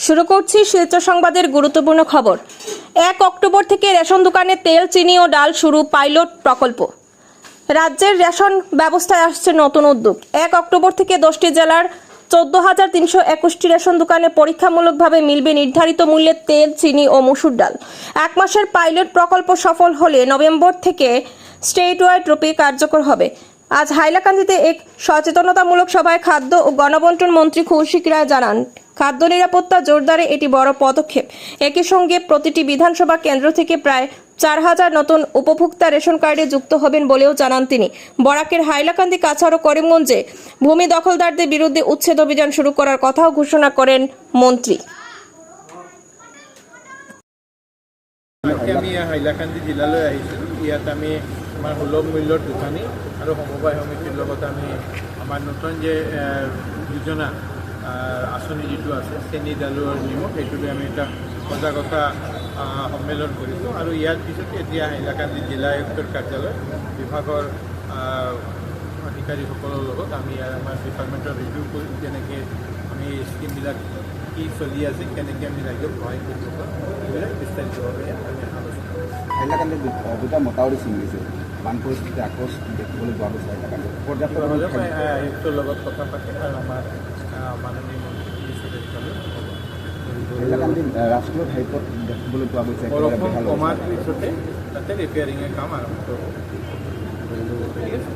শুরু করছি শিলচর সংবাদের গুরুত্বপূর্ণ খবর। 1 অক্টোবর থেকে রেশন দোকানে তেল, চিনি ও ডাল শুরু পাইলট প্রকল্প। রাজ্যের রেশন ব্যবস্থায় আসছে নতুন উদ্যোগ। 1 অক্টোবর থেকে 10টি জেলার 14,321টি রেশন দোকানে পরীক্ষামূলকভাবে মিলবে নির্ধারিত মূল্যে তেল, চিনি ও মসুর ডাল। 1 মাসের পাইলট প্রকল্প সফল হলে নভেম্বর থেকে স্টেট ওয়াইড রূপে কার্যকর হবে। আজ হাইলাকান্দিতে এক সচেতনতামূলক সভায় খাদ্য ও গণবন্টন মন্ত্রী কৌশিক রায় জানান, খাদ্য নিরাপত্তা জোরদারে এটি বড় পদক্ষেপ। একই সঙ্গে প্রতিটি বিধানসভা কেন্দ্র থেকে প্রায় 4,000 নতুন উপভোক্তা রেশন কার্ডে যুক্ত হবেন বলেও জানান তিনি। বরাকের হাইলাকান্দি, কাছাড় ও করিমগঞ্জে ভূমি দখলদারদের বিরুদ্ধে উচ্ছেদ অভিযান শুরু করার কথাও ঘোষণা করেন মন্ত্রী। আমি হাইলাকান্দি জিলালৈ আহিছোঁ। ইয়াত আমি আমাৰ সুলভ মূল্যৰ দোকানী আৰু সমবায় সমিতিৰ লগত আমি আমাৰ নতুন যে যোজনা আঁচনি যিটো আছে চেনি, দালু আৰু নিমখ, সেইটোলৈ আমি এটা সজাগতা সন্মিলন কৰিছোঁ। আৰু ইয়াৰ পিছতে এতিয়া হাইলাকান্দি জিলা আয়ুক্তৰ কাৰ্যালয় বিভাগৰ অধিকাৰীসকলৰ লগত আমি আমাৰ ডিপাৰ্টমেণ্টৰ ৰিভিউ কৰিম, যেনেকৈ আমি স্কিমবিলাক কি চলি আছে, কেনেকৈ আমি ৰাইজক সহায় কৰিব পাৰোঁ, এইবিলাক বিস্তাৰিতভাৱে আমি আলোচনা কৰিম। হাইলাকান্দিত দুটা মতাউৰি ছিঙিছে, বান পৰিস্থিতি আকৌ দেখিবলৈ পোৱা গৈছে হাইলাকান্দিত। পৰ্যাপ্ত আয়ুক্তৰ লগত কথা পাতিম আৰু আমাৰ মাননীয় মন্ত্ৰী চৰকাৰলৈ হাইলাকান্দিত ৰাষ্ট্ৰীয় ঘাইপথ দেখিবলৈ পোৱা গৈছে। বৰষুণ কমাৰ পিছতে তাতে ৰিপেয়াৰিঙৰ কাম আৰম্ভ কৰিব। ঠিক আছে।